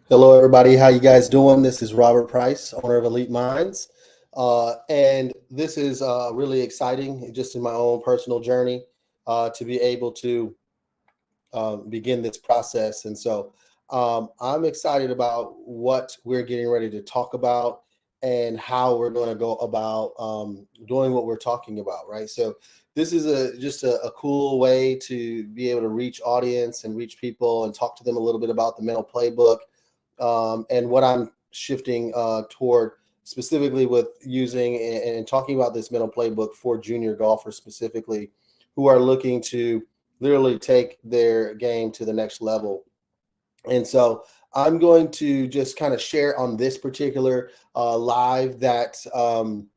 Hello, everybody. How you guys doing? This is Robert Price, owner of Elite Minds, and this is really exciting, just in my own personal journey, to be able to begin this process. And so, I'm excited about what we're getting ready to talk about and how we're going to go about doing what we're talking about. Right. So, this is just a cool way to be able to reach audience and reach people and talk to them a little bit about the mental playbook and what I'm shifting toward specifically with using and talking about this mental playbook for junior golfers specifically who are looking to literally take their game to the next level. And so I'm going to just kind of share on this particular live that kind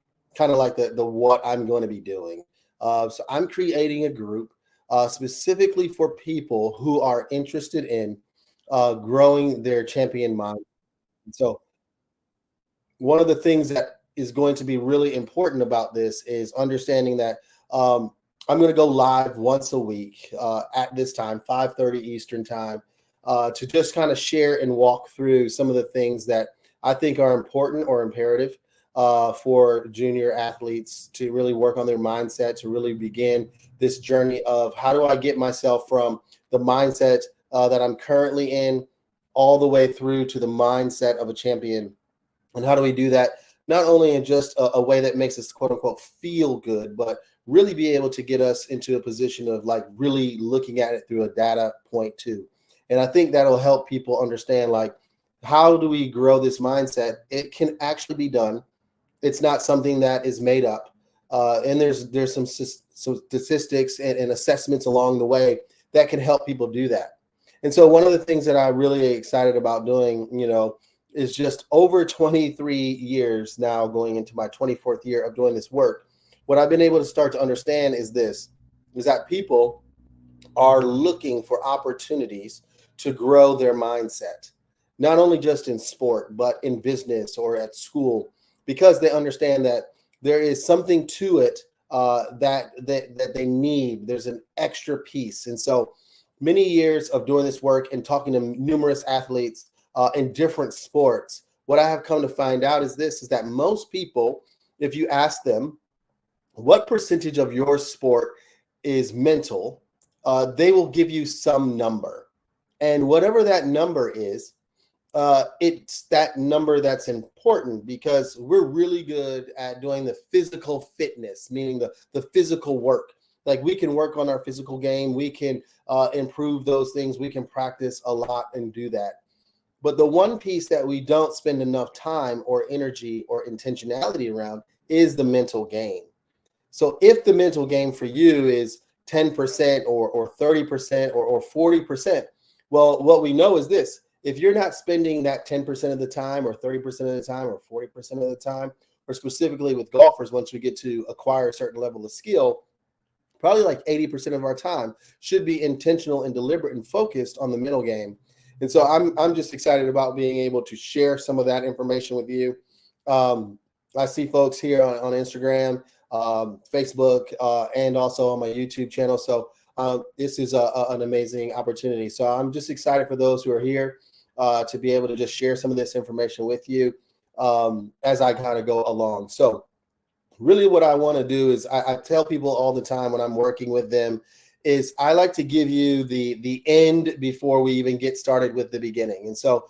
of like the what I'm going to be doing. So I'm creating a group specifically for people who are interested in growing their champion mind. So one of the things that is going to be really important about this is understanding that I'm going to go live once a week at this time, 5:30 Eastern time, to just kind of share and walk through some of the things that I think are important or imperative for junior athletes to really work on their mindset, to really begin this journey of how do I get myself from the mindset that I'm currently in all the way through to the mindset of a champion. And how do we do that? Not only in just a way that makes us quote unquote feel good, but really be able to get us into a position of like really looking at it through a data point too. And I think that'll help people understand like how do we grow this mindset? It can actually be done. It's not something that is made up. And there's some statistics and assessments along the way that can help people do that. And so one of the things that I'm really excited about doing, is just over 23 years now, going into my 24th year of doing this work. What I've been able to start to understand is this, is that people are looking for opportunities to grow their mindset, not only just in sport, but in business or at school, because they understand that there is something to it that they need. There's an extra piece. And so many years of doing this work and talking to numerous athletes in different sports, what I have come to find out is this, is that most people, if you ask them, what percentage of your sport is mental, they will give you some number. And whatever that number is, it's that number that's important because we're really good at doing the physical fitness, meaning the physical work. Like we can work on our physical game. We can improve those things. We can practice a lot and do that. But the one piece that we don't spend enough time or energy or intentionality around is the mental game. So if the mental game for you is 10% or 30% or 40%, well, what we know is this. If you're not spending that 10% of the time or 30% of the time or 40% of the time, or specifically with golfers, once we get to acquire a certain level of skill, probably like 80% of our time should be intentional and deliberate and focused on the mental game. And so I'm just excited about being able to share some of that information with you. I see folks here on Instagram, Facebook, and also on my YouTube channel. So this is an amazing opportunity. So I'm just excited for those who are here to be able to just share some of this information with you as I kind of go along. So really what I want to do is I tell people all the time when I'm working with them is I like to give you the end before we even get started with the beginning. And so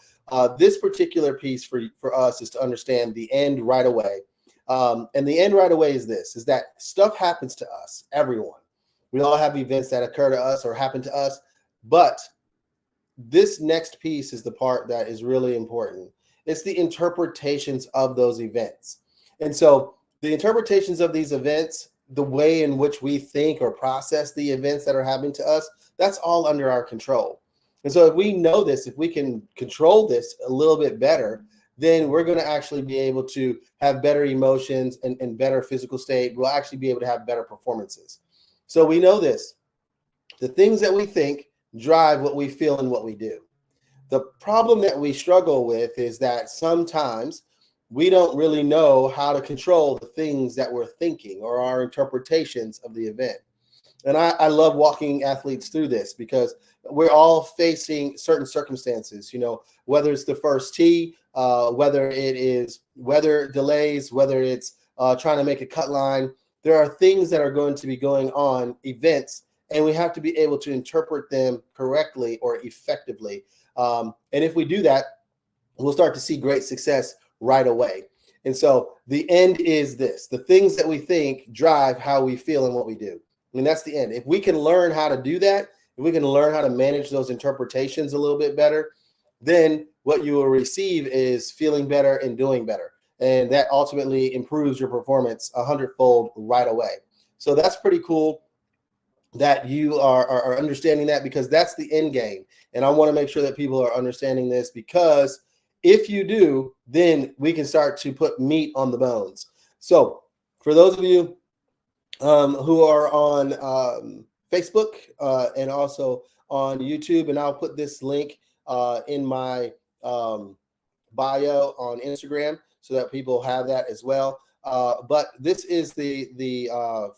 this particular piece for us is to understand the end right away. And the end right away is this, is that stuff happens to us, everyone. We all have events that occur to us or happen to us. But this next piece is the part that is really important. It's the interpretations of those events. And so the interpretations of these events, the way in which we think or process the events that are happening to us, that's all under our control. And so if we know this, if we can control this a little bit better, then we're going to actually be able to have better emotions and better physical state. We'll actually be able to have better performances. So we know this. The things that we think drive what we feel and what we do. The problem that we struggle with is that sometimes we don't really know how to control the things that we're thinking or our interpretations of the event. And I love walking athletes through this because we're all facing certain circumstances, whether it's the first tee, whether it is weather delays, whether it's trying to make a cut line. There are things that are going to be going on, events, and we have to be able to interpret them correctly or effectively. And if we do that, we'll start to see great success right away. And so the end is this: the things that we think drive how we feel and what we do. I mean, that's the end. If we can learn how to do that, if we can learn how to manage those interpretations a little bit better, then what you will receive is feeling better and doing better. And that ultimately improves your performance 100-fold right away. So that's pretty cool that you are understanding that, because that's the end game. And I want to make sure that people are understanding this, because if you do, then we can start to put meat on the bones. So for those of you who are on Facebook and also on YouTube, and I'll put this link in my bio on Instagram so that people have that as well. But this is the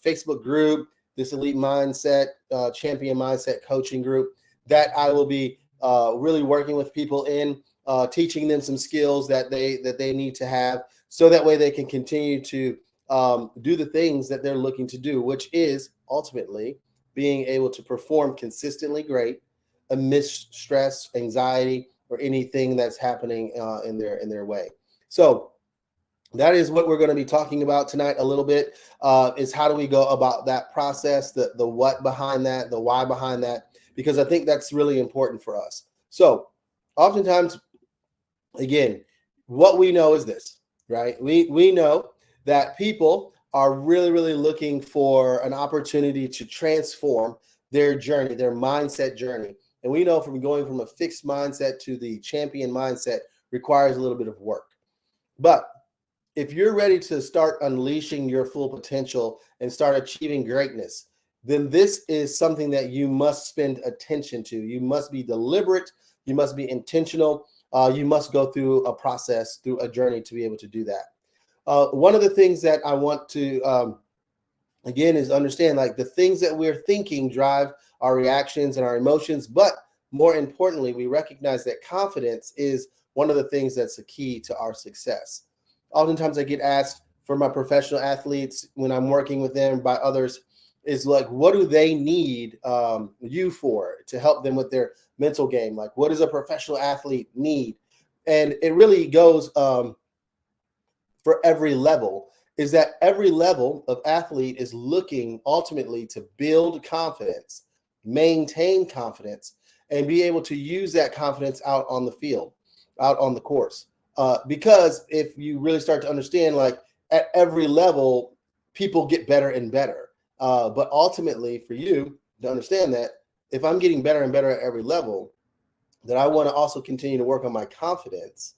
Facebook group, this Elite Mindset, Champion Mindset Coaching group that I will be really working with people in, teaching them some skills that they need to have, so that way they can continue to do the things that they're looking to do, which is ultimately being able to perform consistently great amidst stress, anxiety, or anything that's happening in their way. So that is what we're going to be talking about tonight a little bit, is how do we go about that process, the what behind that, the why behind that, because I think that's really important for us. So oftentimes, again, what we know is this, right? We know that people are really, really looking for an opportunity to transform their journey, their mindset journey. And we know from going from a fixed mindset to the champion mindset requires a little bit of work. But if you're ready to start unleashing your full potential and start achieving greatness, then this is something that you must spend attention to. You must be deliberate. You must be intentional. You must go through a process, through a journey to be able to do that. One of the things that I want to, again, is understand, like, the things that we're thinking drive our reactions and our emotions. But more importantly, we recognize that confidence is one of the things that's the key to our success. Oftentimes I get asked for my professional athletes when I'm working with them by others, is like, what do they need you for to help them with their mental game? Like, what does a professional athlete need? And it really goes for every level, is that every level of athlete is looking ultimately to build confidence, maintain confidence, and be able to use that confidence out on the field, out on the course. Because if you really start to understand, like, at every level, people get better and better. But ultimately, for you to understand that if I'm getting better and better at every level, then I want to also continue to work on my confidence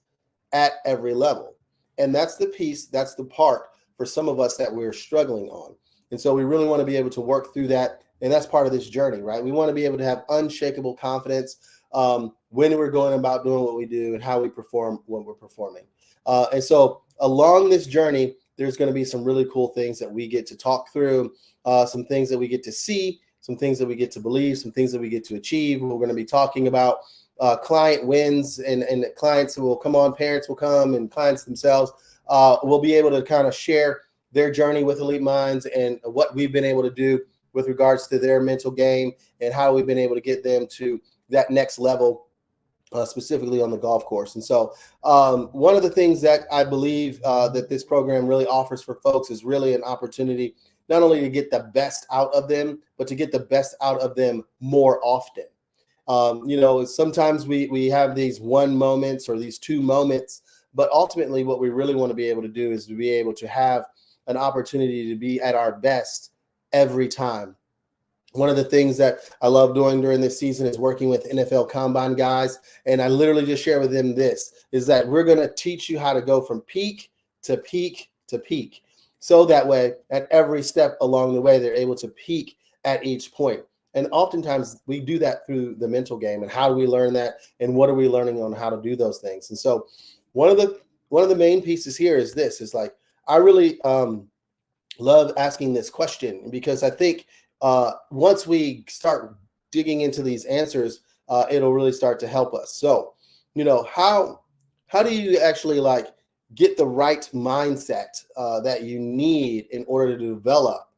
at every level. And that's the piece, that's the part for some of us that we're struggling on. And so we really want to be able to work through that. And that's part of this journey, right? We want to be able to have unshakable confidence when we're going about doing what we do and how we perform when we're performing. And so along this journey, there's going to be some really cool things that we get to talk through, some things that we get to see, some things that we get to believe, some things that we get to achieve. We're going to be talking about client wins and clients who will come on, parents will come, and clients themselves will be able to kind of share their journey with Elite Minds and what we've been able to do with regards to their mental game and how we've been able to get them to that next level, specifically on the golf course. And so one of the things that I believe that this program really offers for folks is really an opportunity not only to get the best out of them, but to get the best out of them more often. Sometimes we have these one moments or these two moments, but ultimately what we really want to be able to do is to be able to have an opportunity to be at our best every time. One of the things that I love doing during this season is working with NFL Combine guys. And I literally just share with them this, is that we're going to teach you how to go from peak to peak to peak. So that way, at every step along the way, they're able to peak at each point. And oftentimes we do that through the mental game. And how do we learn that? And what are we learning on how to do those things? And so one of the main pieces here is this, is like, I really love asking this question, because I think once we start digging into these answers, it'll really start to help us. So, how do you actually like get the right mindset that you need in order to develop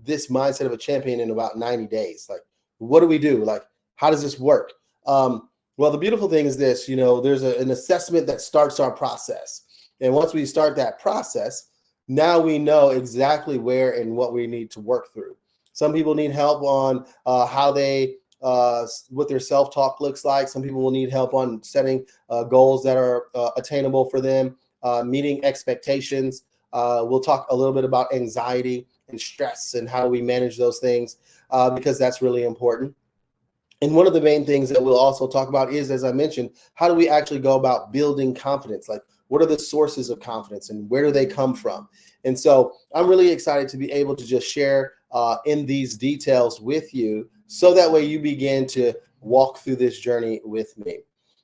this mindset of a champion in about 90 days? Like, what do we do? Like, how does this work? Well, the beautiful thing is this, there's an assessment that starts our process. And once we start that process, now we know exactly where and what we need to work through. Some people need help on how they, what their self-talk looks like. Some people will need help on setting goals that are attainable for them, meeting expectations. We'll talk a little bit about anxiety and stress and how do we manage those things, because that's really important. And one of the main things that we'll also talk about is, as I mentioned, how do we actually go about building confidence? Like, what are the sources of confidence and where do they come from? And so I'm really excited to be able to just share in these details with you, so that way you begin to walk through this journey with me.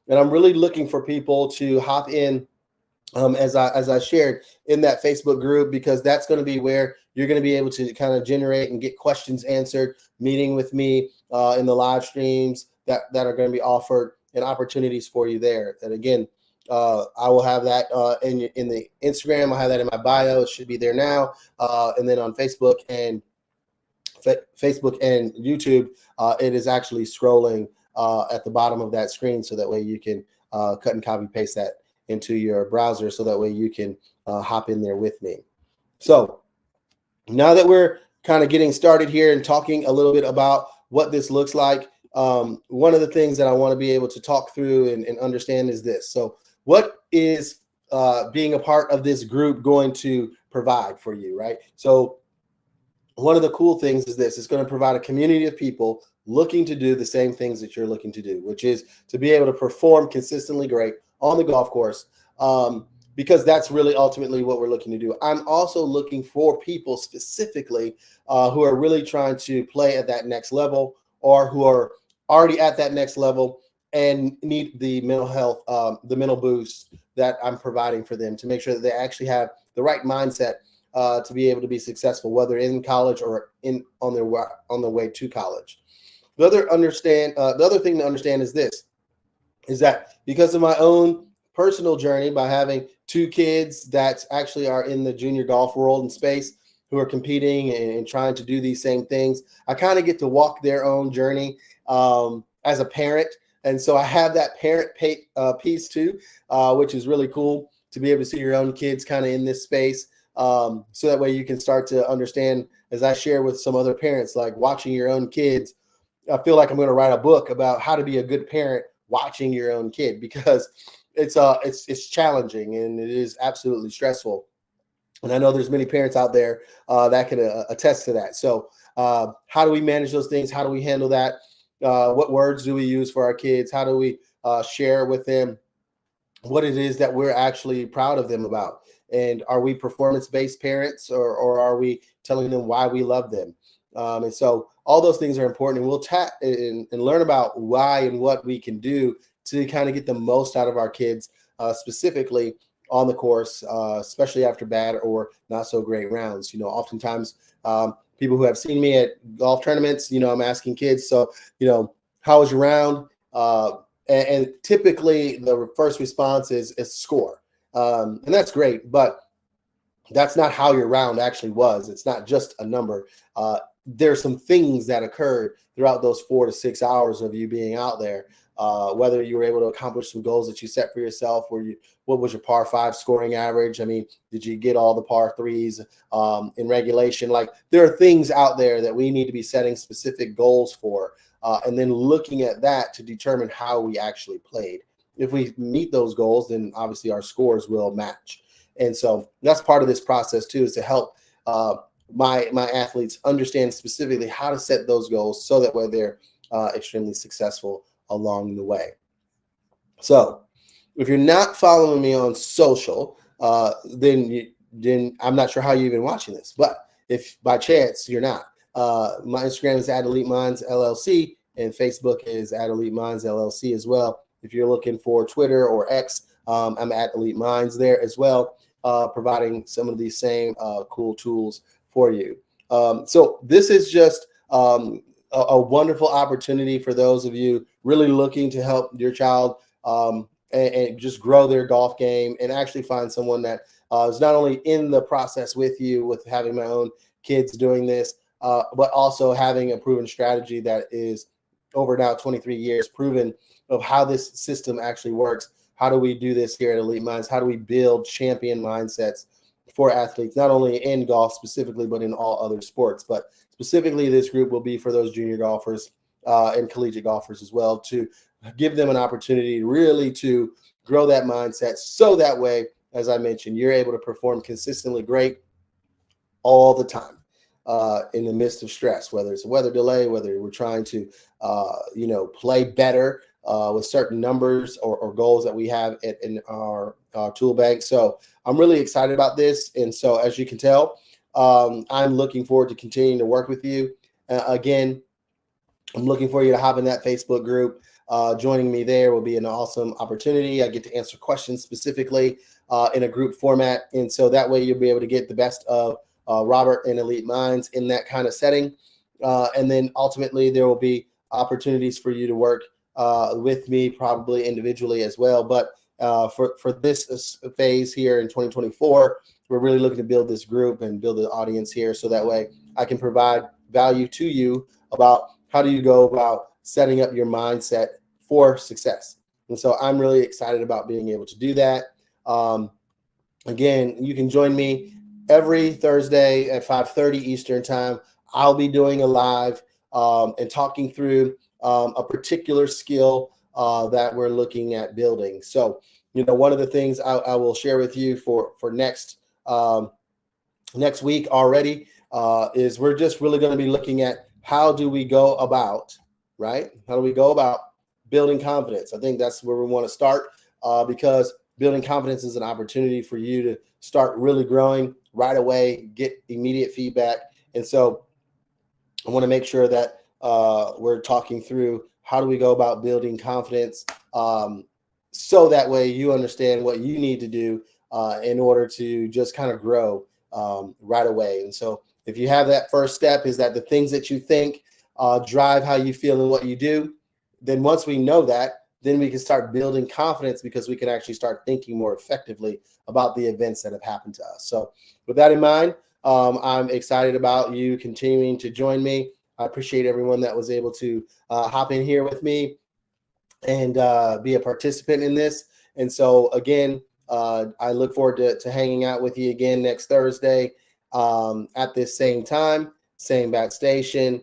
And I'm really looking for people to hop in, as I shared in that Facebook group, because that's going to be where you're going to be able to kind of generate and get questions answered, meeting with me in the live streams that are going to be offered, and opportunities for you there. And again, I will have that in the Instagram. I'll have that in my bio. It should be there now. And then on Facebook and YouTube, it is actually scrolling at the bottom of that screen, so that way you can cut and copy paste that into your browser, so that way you can hop in there with me. So now that we're kind of getting started here and talking a little bit about what this looks like, one of the things that I want to be able to talk through and understand is this. So what is being a part of this group going to provide for you, right? So one of the cool things is this: it's going to provide a community of people looking to do the same things that you're looking to do, which is to be able to perform consistently great on the golf course, because that's really ultimately what we're looking to do. I'm also looking for people specifically who are really trying to play at that next level, or who are already at that next level and need the mental health, the mental boost that I'm providing for them, to make sure that they actually have the right mindset to be able to be successful, whether in college or on their way to college. The other thing to understand is this: is that because of my own personal journey, by having two kids that actually are in the junior golf world and space, who are competing and trying to do these same things, I kind of get to walk their own journey as a parent. And so I have that parent piece too, which is really cool to be able to see your own kids kind of in this space. So that way you can start to understand, as I share with some other parents, like watching your own kids. I feel like I'm going to write a book about how to be a good parent watching your own kid, because it's challenging and it is absolutely stressful. And I know there's many parents out there that can attest to that. So how do we manage those things? How do we handle that? What words do we use for our kids? How do we share with them what it is that we're actually proud of them about? And are we performance-based parents, or are we telling them why we love them? And so all those things are important, and we'll chat and learn about why and what we can do to kind of get the most out of our kids, specifically on the course, especially after bad or not so great rounds. Oftentimes people who have seen me at golf tournaments, I'm asking kids, so, how was your round? And typically the first response is score. And that's great, but that's not how your round actually was. It's not just a number. There's some things that occurred throughout those 4 to 6 hours of you being out there, whether you were able to accomplish some goals that you set for yourself. What was your par 5 scoring average? I mean, did you get all the par 3s in regulation? Like, there are things out there that we need to be setting specific goals for, and then looking at that to determine how we actually played. If we meet those goals, then obviously our scores will match. And so that's part of this process too, is to help my athletes understand specifically how to set those goals, so that way they're extremely successful along the way. So if you're not following me on social, then I'm not sure how you're even watching this. But if by chance you're not, my Instagram is @EliteMindsLLC, and Facebook is @EliteMindsLLC as well. If you're looking for Twitter or X, I'm @EliteMinds there as well, providing some of these same cool tools for you. So this is just a wonderful opportunity for those of you really looking to help your child and just grow their golf game, and actually find someone that is not only in the process with you, with having my own kids doing this, but also having a proven strategy that is over now 23 years proven of how this system actually works. How do we do this here at Elite Minds? How do we build champion mindsets for athletes, not only in golf specifically, but in all other sports? But specifically, this group will be for those junior golfers and collegiate golfers as well, to give them an opportunity really to grow that mindset. So that way, as I mentioned, you're able to perform consistently great all the time in the midst of stress, whether it's a weather delay, whether we're trying to, play better with certain numbers or goals that we have in our tool bank. So I'm really excited about this. And so, as you can tell, I'm looking forward to continuing to work with you. Again, I'm looking for you to hop in that Facebook group. Joining me there will be an awesome opportunity. I get to answer questions specifically in a group format. And so that way you'll be able to get the best of Robert and Elite Minds in that kind of setting. And then ultimately there will be opportunities for you to work with me, probably individually as well. But for this phase here in 2024, we're really looking to build this group and build an audience here. So that way I can provide value to you about how do you go about setting up your mindset for success. And so I'm really excited about being able to do that. Again, you can join me every Thursday at 5:30 Eastern time. I'll be doing a live and talking through a particular skill that we're looking at building. So, one of the things I will share with you for next week already is we're just really going to be looking at how do we go about, right? How do we go about building confidence? I think that's where we want to start because building confidence is an opportunity for you to start really growing right away, get immediate feedback. And so I want to make sure that we're talking through how do we go about building confidence so that way you understand what you need to do in order to just kind of grow right away. And so if you have that first step is that the things that you think drive how you feel and what you do, then once we know that, then we can start building confidence because we can actually start thinking more effectively about the events that have happened to us. So with that in mind, I'm excited about you continuing to join me. I appreciate everyone that was able to hop in here with me and be a participant in this. And so again, I look forward to hanging out with you again next Thursday at this same time, same bat station.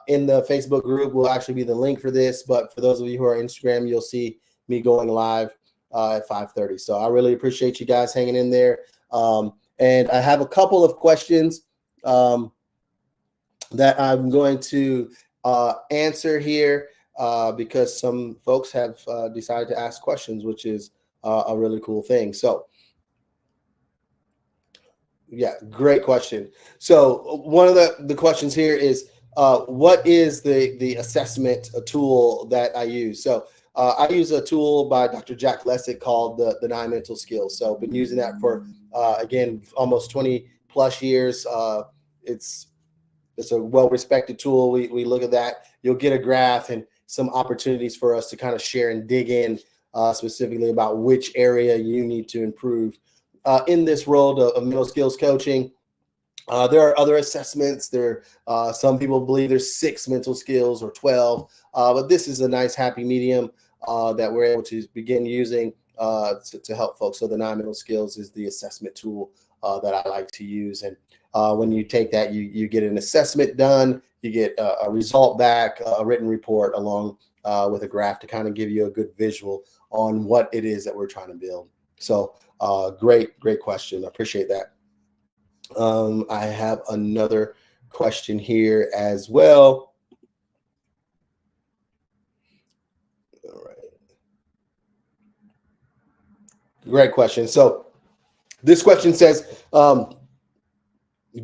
In the Facebook group will actually be the link for this, but for those of you who are Instagram, you'll see me going live at 5:30. So I really appreciate you guys hanging in there. And I have a couple of questions that I'm going to answer here because some folks have decided to ask questions, which is a really cool thing. So yeah, great question. So one of the questions here is, what is the assessment tool that I use? So I use a tool by Dr. Jack Lessig called the 9 Mental Skills. So I've been using that for, again, almost 20 plus years. It's a well-respected tool. We look at that. You'll get a graph and some opportunities for us to kind of share and dig in specifically about which area you need to improve. In this world of mental skills coaching, there are other assessments. Some people believe there's 6 mental skills or 12, but this is a nice happy medium that we're able to begin using to help folks. So the 9 mental skills is the assessment tool that I like to use. And when you take that, you get an assessment done, you get a result back, a written report along with a graph to kind of give you a good visual on what it is that we're trying to build. So great question. I appreciate that. I have another question here as well. All right. Great question. So this question says, do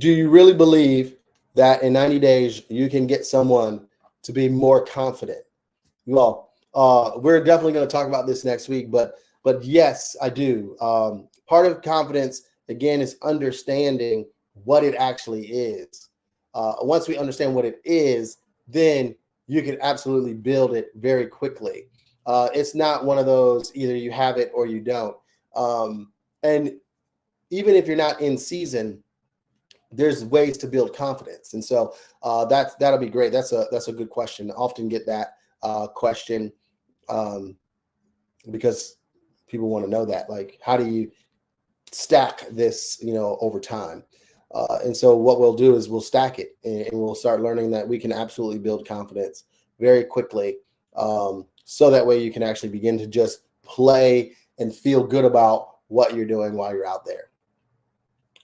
you really believe that in 90 days you can get someone to be more confident? Well, we're definitely going to talk about this next week, but yes, I do. Part of confidence, again, is understanding what it actually is. Once we understand what it is, then you can absolutely build it very quickly. It's not one of those either you have it or you don't. And even if you're not in season, there's ways to build confidence. And so that'll be great. That's a good question. I often get that question because people want to know that, like, how do you stack this, over time? And so what we'll do is we'll stack it, and we'll start learning that we can absolutely build confidence very quickly. So that way you can actually begin to just play and feel good about what you're doing while you're out there.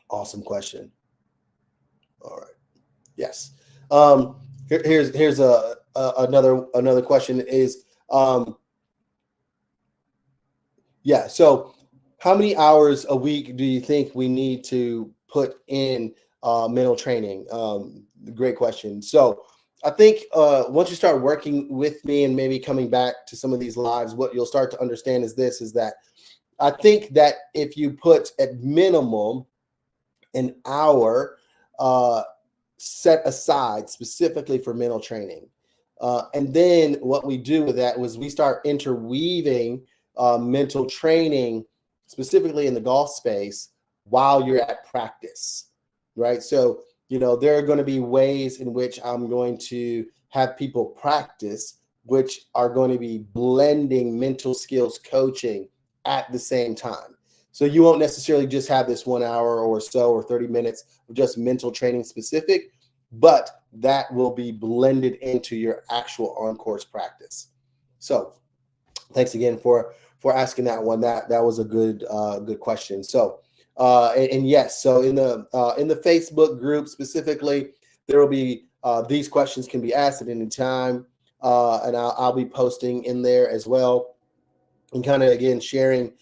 Awesome question. All right. Yes. Here's another question is, yeah. So how many hours a week do you think we need to put in mental training? Great question. So I think once you start working with me and maybe coming back to some of these lives, what you'll start to understand is that I think that if you put at minimum an hour set aside specifically for mental training, and then what we do with that was we start interweaving mental training specifically in the golf space while you're at practice, right? So, there are going to be ways in which I'm going to have people practice, which are going to be blending mental skills coaching at the same time. So you won't necessarily just have this 1 hour or so or 30 minutes of just mental training specific, but that will be blended into your actual on-course practice. So thanks again for asking that one. That was a good question. So and yes, so in the Facebook group specifically, there will be these questions can be asked at any time, and I'll be posting in there as well, and kind of again sharing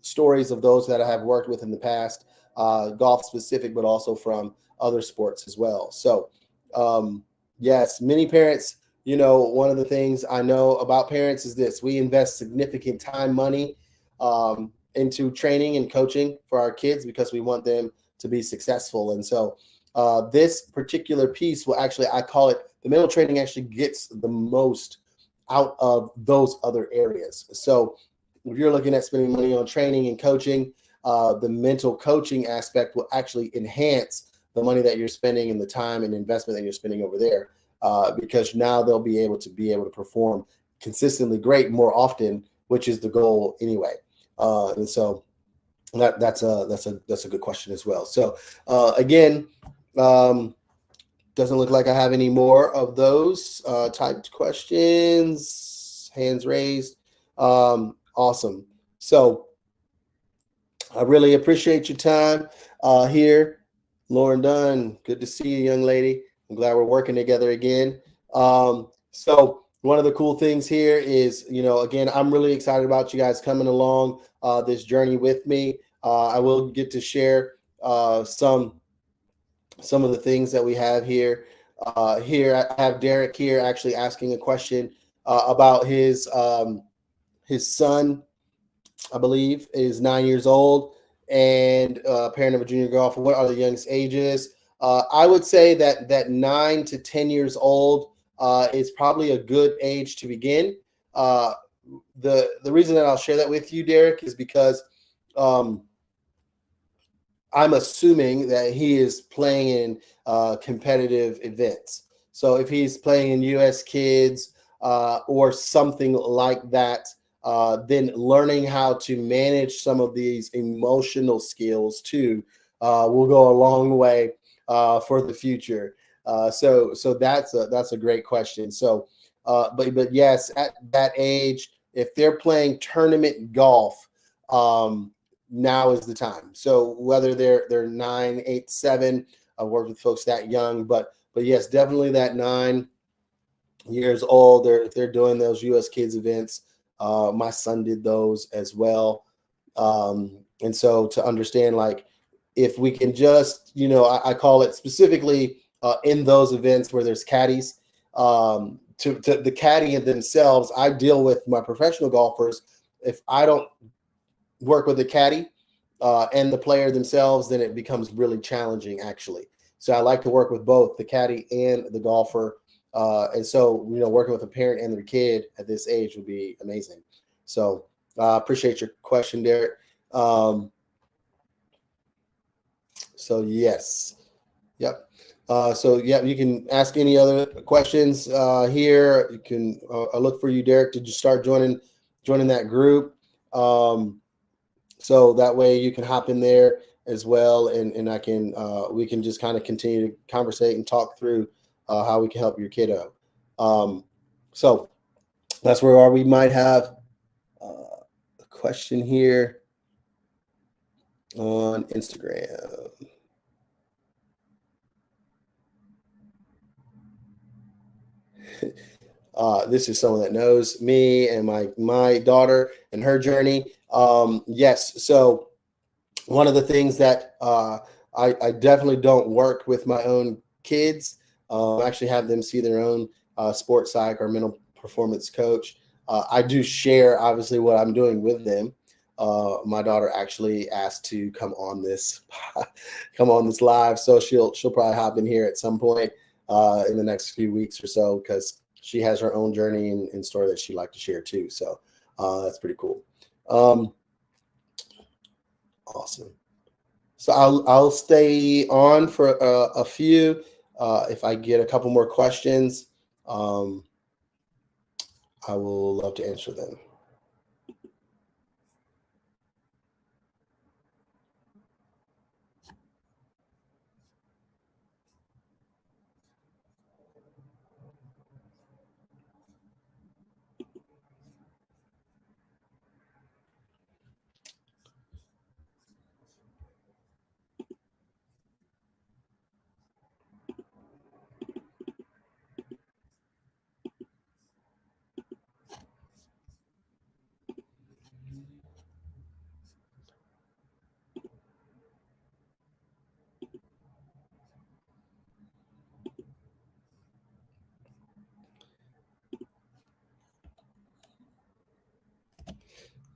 stories of those that I have worked with in the past, golf specific, but also from other sports as well. So yes, many parents, one of the things I know about parents is this: we invest significant time, money into training and coaching for our kids because we want them to be successful. And so this particular piece will actually, I call it, the mental training actually gets the most out of those other areas. So if you're looking at spending money on training and coaching, the mental coaching aspect will actually enhance the money that you're spending and the time and investment that you're spending over there, because now they'll be able to perform consistently great more often, which is the goal anyway. And so that's a good question as well. So again, doesn't look like I have any more of those typed questions. Hands raised. Awesome. So I really appreciate your time here. Lauren Dunn, good to see you, young lady. I'm glad we're working together again. So one of the cool things here is, again, I'm really excited about you guys coming along this journey with me. I will get to share some of the things that we have here. Here I have Derek here actually asking a question about his son, I believe, is 9 years old and parent of a junior golfer. What are the youngest ages? I would say that 9 to 10 years old is probably a good age to begin. The reason that I'll share that with you, Derek, is because I'm assuming that he is playing in competitive events. So if he's playing in U.S. Kids or something like that, then learning how to manage some of these emotional skills too will go a long way for the future. So that's a great question. So, but yes, at that age, if they're playing tournament golf, now is the time. So whether they're 9, 8, 7, I've worked with folks that young, but yes, definitely that 9 years old. They're doing those U.S. Kids events. My son did those as well. And so to understand, like, if we can just, I call it specifically in those events where there's caddies, to the caddy themselves, I deal with my professional golfers. If I don't work with the caddy and the player themselves, then it becomes really challenging, actually. So I like to work with both the caddy and the golfer. And so, working with a parent and their kid at this age would be amazing. So appreciate your question, Derek. So yes. Yep. So yeah, you can ask any other questions here. You can I look for you, Derek. Did you start joining that group? So that way you can hop in there as well, and I can we can just kind of continue to conversate and talk through how we can help your kiddo. So that's where we might have a question here on Instagram. This is someone that knows me and my daughter and her journey. Yes, so one of the things that I definitely don't work with my own kids. I actually have them see their own sports psych or mental performance coach. I do share obviously what I'm doing with them. My daughter actually asked to come on this live, so she'll probably hop in here at some point in the next few weeks or so, because she has her own journey and story that she'd like to share too. So that's pretty cool. Awesome. So I'll stay on for a few. If I get a couple more questions, I will love to answer them.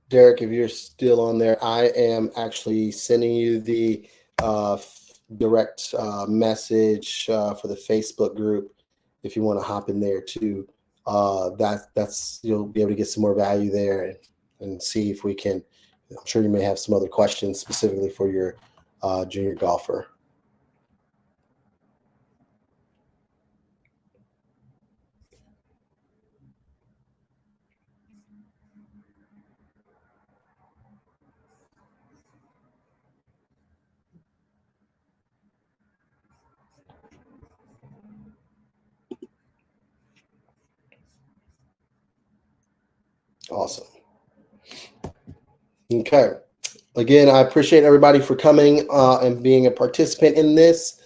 Derek, if you're still on there, I am actually sending you the direct message for the Facebook group. If you want to hop in there too, that's you'll be able to get some more value there and see if we can. I'm sure you may have some other questions specifically for your junior golfer. Awesome. Okay. Again, I appreciate everybody for coming and being a participant in this.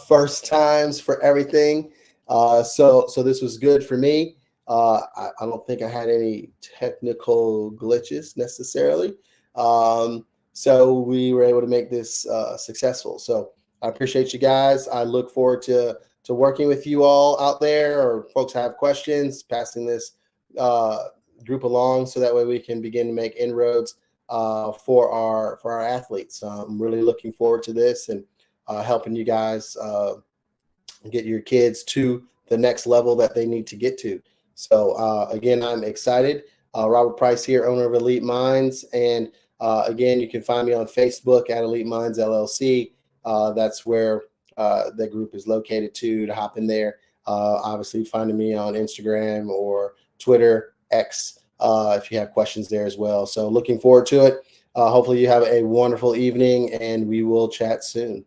First times for everything. So this was good for me. I don't think I had any technical glitches necessarily. So we were able to make this successful. So I appreciate you guys. I look forward to working with you all out there, or folks have questions, passing this group along so that way we can begin to make inroads for our athletes. I'm really looking forward to this and helping you guys get your kids to the next level that they need to get to. So again, I'm excited. Robert Price here, owner of Elite Minds, and again, you can find me on Facebook at Elite Minds LLC. That's where the group is located to hop in there. Obviously, finding me on Instagram or Twitter, X, if you have questions there as well. So looking forward to it. Hopefully you have a wonderful evening, and we will chat soon.